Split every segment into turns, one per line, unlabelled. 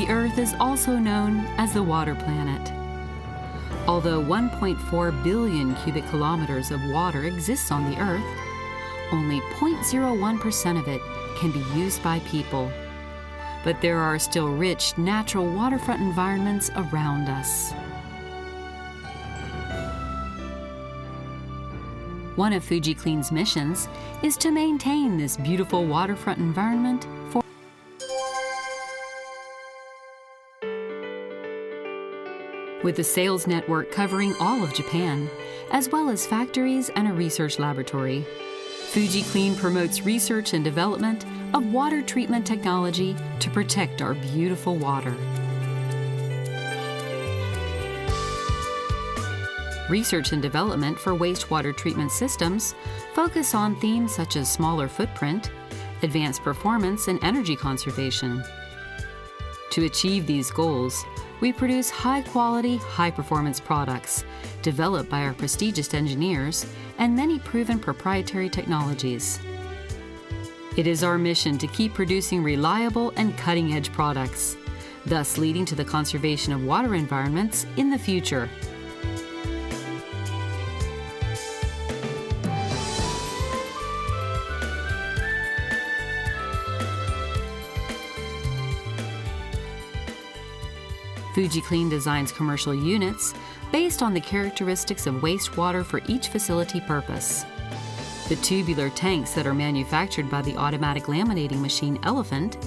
The Earth is also known as the water planet. Although 1.4 billion cubic kilometers of water exists on the Earth, only 0.01% of it can be used by people. But there are still rich natural waterfront environments around us. One of FujiClean's missions is to maintain this beautiful waterfront environment for with a sales network covering all of Japan, as well as factories and a research laboratory. FujiClean promotes research and development of water treatment technology to protect our beautiful water. Research and development for wastewater treatment systems focus on themes such as smaller footprint, advanced performance, and energy conservation. To achieve these goals, we produce high-quality, high-performance products developed by our prestigious engineers and many proven proprietary technologies. It is our mission to keep producing reliable and cutting-edge products, thus leading to the conservation of water environments in the future. FujiClean designs commercial units based on the characteristics of wastewater for each facility purpose. The tubular tanks that are manufactured by the automatic laminating machine Elephant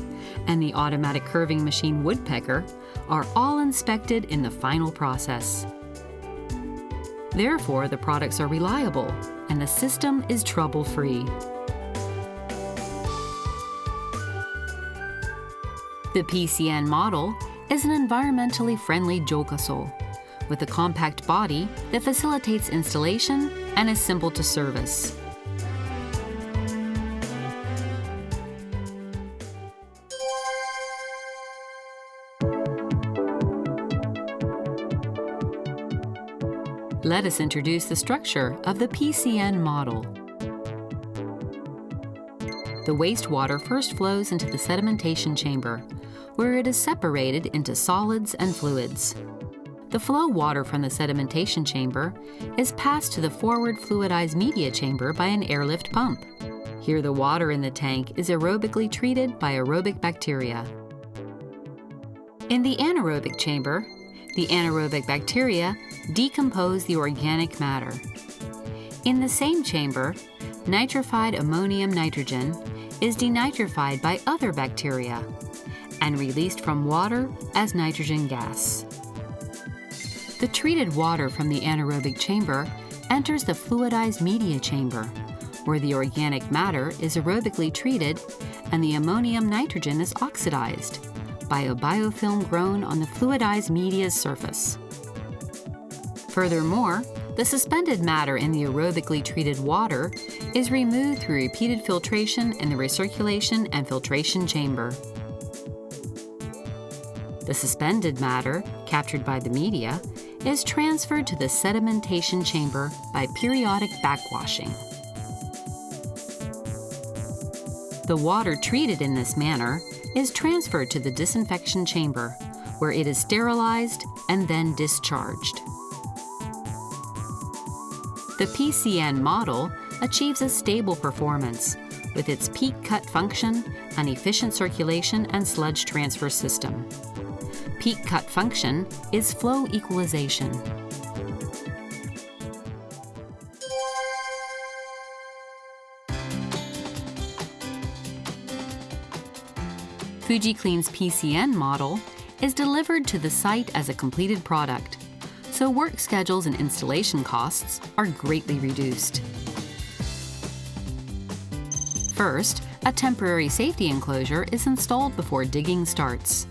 and the automatic curving machine Woodpecker are all inspected in the final process. Therefore, the products are reliable and the system is trouble-free. The PCN model is an environmentally friendly jokasol with a compact body that facilitates installation and is simple to service. Let us introduce the structure of the PCN model. The wastewater first flows into the sedimentation chamber, where it is separated into solids and fluids. The flow water from the sedimentation chamber is passed to the forward fluidized media chamber by an airlift pump. Here the water in the tank is aerobically treated by aerobic bacteria. In the anaerobic chamber, the anaerobic bacteria decompose the organic matter. In the same chamber, nitrified ammonium nitrogen is denitrified by other bacteria and released from water as nitrogen gas. The treated water from the anaerobic chamber enters the fluidized media chamber, where the organic matter is aerobically treated and the ammonium nitrogen is oxidized by a biofilm grown on the fluidized media's surface. Furthermore, the suspended matter in the aerobically treated water is removed through repeated filtration in the recirculation and filtration chamber. The suspended matter, captured by the media, is transferred to the sedimentation chamber by periodic backwashing. The water treated in this manner is transferred to the disinfection chamber, where it is sterilized and then discharged. The PCN model achieves a stable performance with its peak cut function, an efficient circulation and sludge transfer system. Peak cut function is flow equalization. FujiClean's PCN model is delivered to the site as a completed product, so work schedules and installation costs are greatly reduced. First, a temporary safety enclosure is installed before digging starts.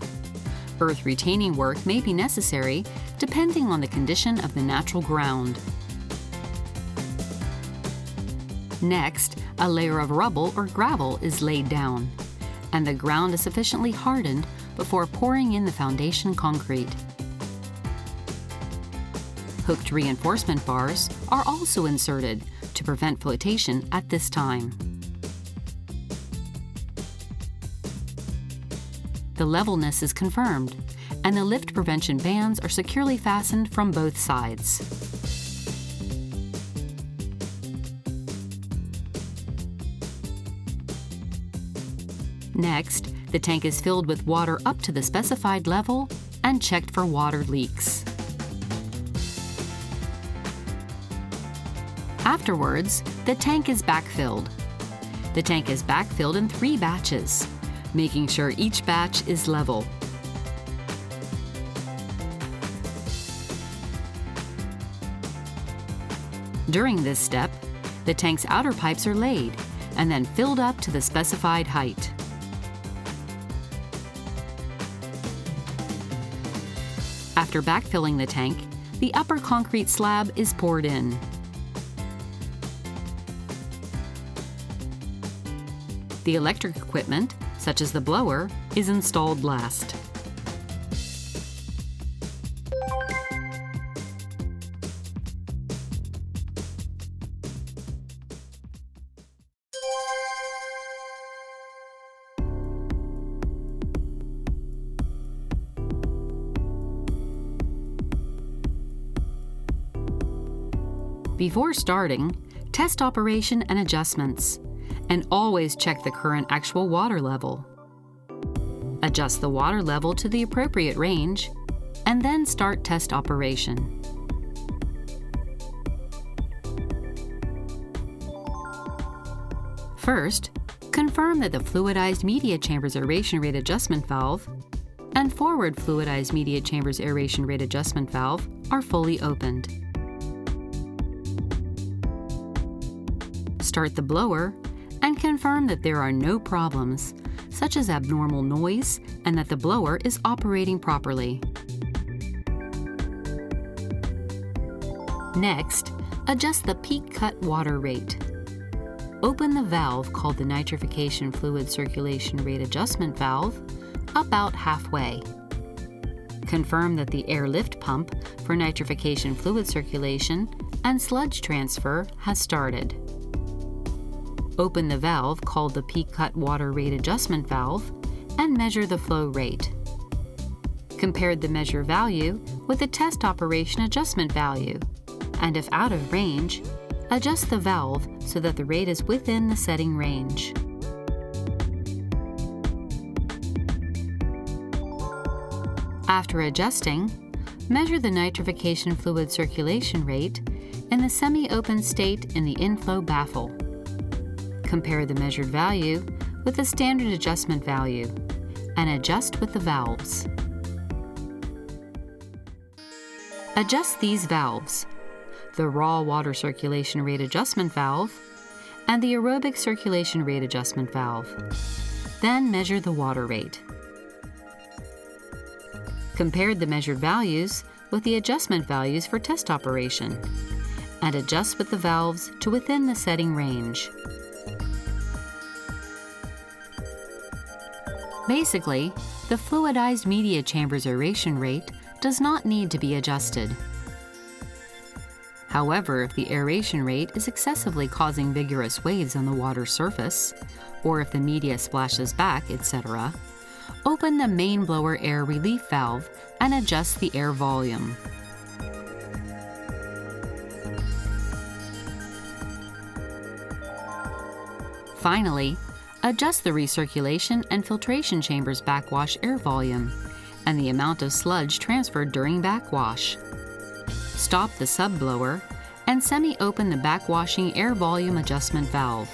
Earth retaining work may be necessary depending on the condition of the natural ground. Next, a layer of rubble or gravel is laid down, and the ground is sufficiently hardened before pouring in the foundation concrete. Hooked reinforcement bars are also inserted to prevent flotation at this time. the levelness is confirmed, and the lift prevention bands are securely fastened from both sides. Next, the tank is filled with water up to the specified level and checked for water leaks. Afterwards, the tank is backfilled. The tank is backfilled in 3 batches, making sure each batch is level. During this step, the tank's outer pipes are laid and then filled up to the specified height. After backfilling the tank, the upper concrete slab is poured in. The electric equipment, such as the blower, is installed last. Before starting, test operation and adjustments, and always check the current actual water level. Adjust the water level to the appropriate range, and then start test operation. First, confirm that the fluidized media chamber's aeration rate adjustment valve and forward fluidized media chamber's aeration rate adjustment valve are fully opened. Start the blower and confirm that there are no problems, such as abnormal noise, and that the blower is operating properly. Next, adjust the peak cut water rate. Open the valve called the nitrification fluid circulation rate adjustment valve about halfway. Confirm that the air lift pump for nitrification fluid circulation and sludge transfer has started. Open the valve called the peak cut water rate adjustment valve and measure the flow rate. Compare the measure value with the test operation adjustment value, and if out of range, adjust the valve so that the rate is within the setting range. After adjusting, measure the nitrification fluid circulation rate in the semi-open state in the inflow baffle. Compare the measured value with the standard adjustment value and adjust with the valves. Adjust these valves, the raw water circulation rate adjustment valve and the aerobic circulation rate adjustment valve. Then measure the water rate. Compare the measured values with the adjustment values for test operation and adjust with the valves to within the setting range. Basically, the fluidized media chamber's aeration rate does not need to be adjusted. However, if the aeration rate is excessively causing vigorous waves on the water's surface, or if the media splashes back, etc., open the main blower air relief valve and adjust the air volume. Finally, adjust the recirculation and filtration chamber's backwash air volume and the amount of sludge transferred during backwash. Stop the subblower and semi-open the backwashing air volume adjustment valve.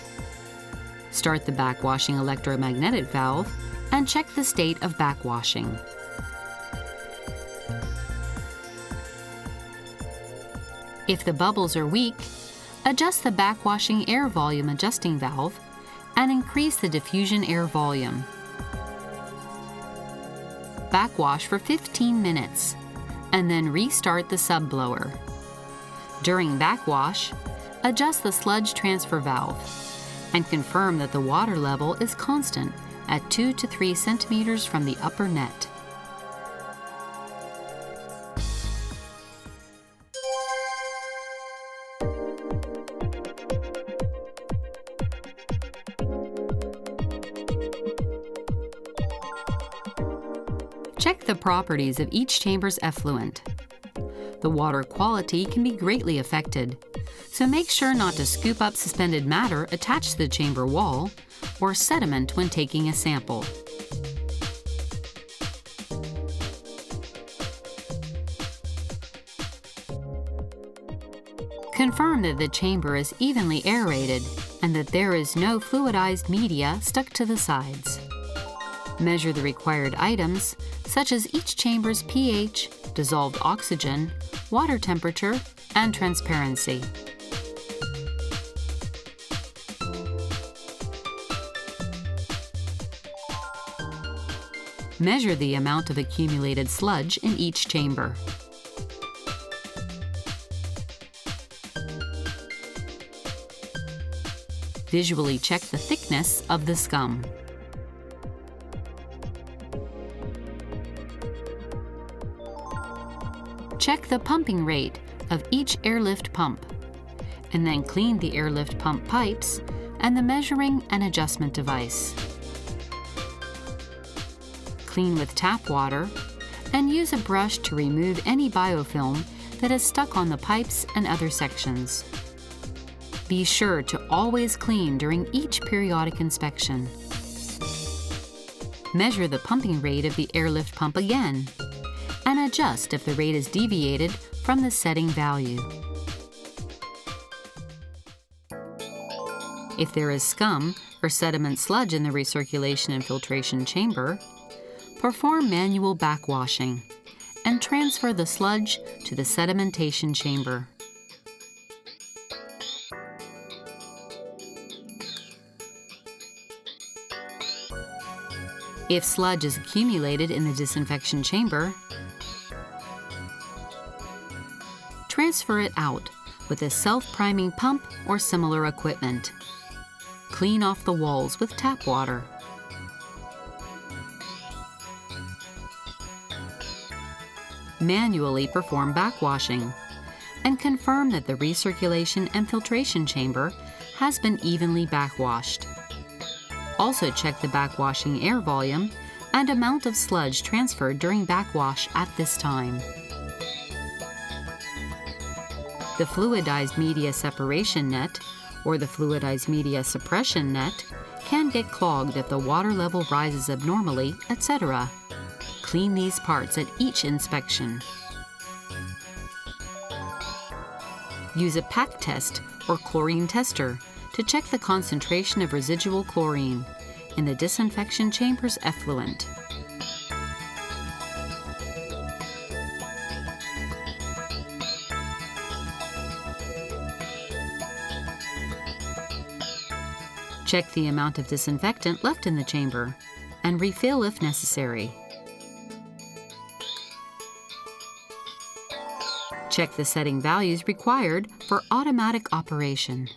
Start the backwashing electromagnetic valve and check the state of backwashing. If the bubbles are weak, adjust the backwashing air volume adjusting valve and increase the diffusion air volume. Backwash for 15 minutes, and then restart the subblower. During backwash, adjust the sludge transfer valve and confirm that the water level is constant at 2 to 3 centimeters from the upper net. Check the properties of each chamber's effluent. The water quality can be greatly affected, so make sure not to scoop up suspended matter attached to the chamber wall or sediment when taking a sample. Confirm that the chamber is evenly aerated and that there is no fluidized media stuck to the sides. Measure the required items, such as each chamber's pH, dissolved oxygen, water temperature, and transparency. Measure the amount of accumulated sludge in each chamber. Visually check the thickness of the scum. Check the pumping rate of each airlift pump, and then clean the airlift pump pipes and the measuring and adjustment device. Clean with tap water and use a brush to remove any biofilm that is stuck on the pipes and other sections. Be sure to always clean during each periodic inspection. Measure the pumping rate of the airlift pump again, and adjust if the rate is deviated from the setting value. If there is scum or sediment sludge in the recirculation and filtration chamber, perform manual backwashing and transfer the sludge to the sedimentation chamber. If sludge is accumulated in the disinfection chamber, transfer it out with a self-priming pump or similar equipment. Clean off the walls with tap water. Manually perform backwashing and confirm that the recirculation and filtration chamber has been evenly backwashed. Also check the backwashing air volume and amount of sludge transferred during backwash at this time. The fluidized media separation net or the fluidized media suppression net can get clogged if the water level rises abnormally, etc. Clean these parts at each inspection. Use a pack test or chlorine tester to check the concentration of residual chlorine in the disinfection chamber's effluent. Check the amount of disinfectant left in the chamber and refill if necessary. Check the setting values required for automatic operation.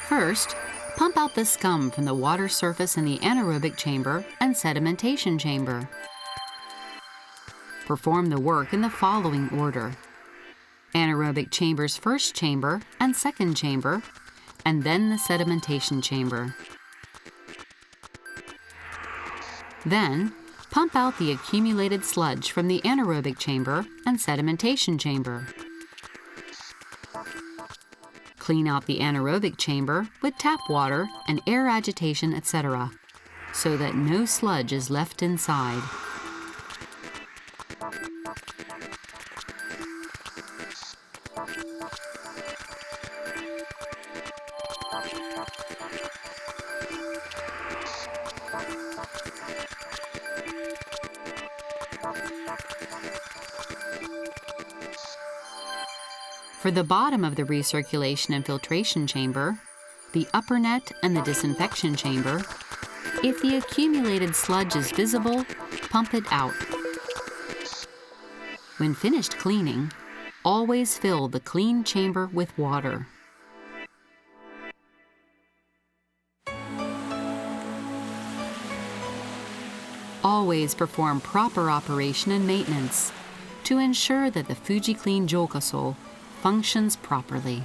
First, pump out the scum from the water surface in the anaerobic chamber and sedimentation chamber. Perform the work in the following order: anaerobic chamber's first chamber and second chamber, and then the sedimentation chamber. Then, pump out the accumulated sludge from the anaerobic chamber and sedimentation chamber. Clean out the anaerobic chamber with tap water and air agitation, etc., so that no sludge is left inside. For the bottom of the recirculation and filtration chamber, the upper net and the disinfection chamber, if the accumulated sludge is visible, pump it out. When finished cleaning, always fill the clean chamber with water. Always perform proper operation and maintenance to ensure that the FujiClean Jokaso functions properly.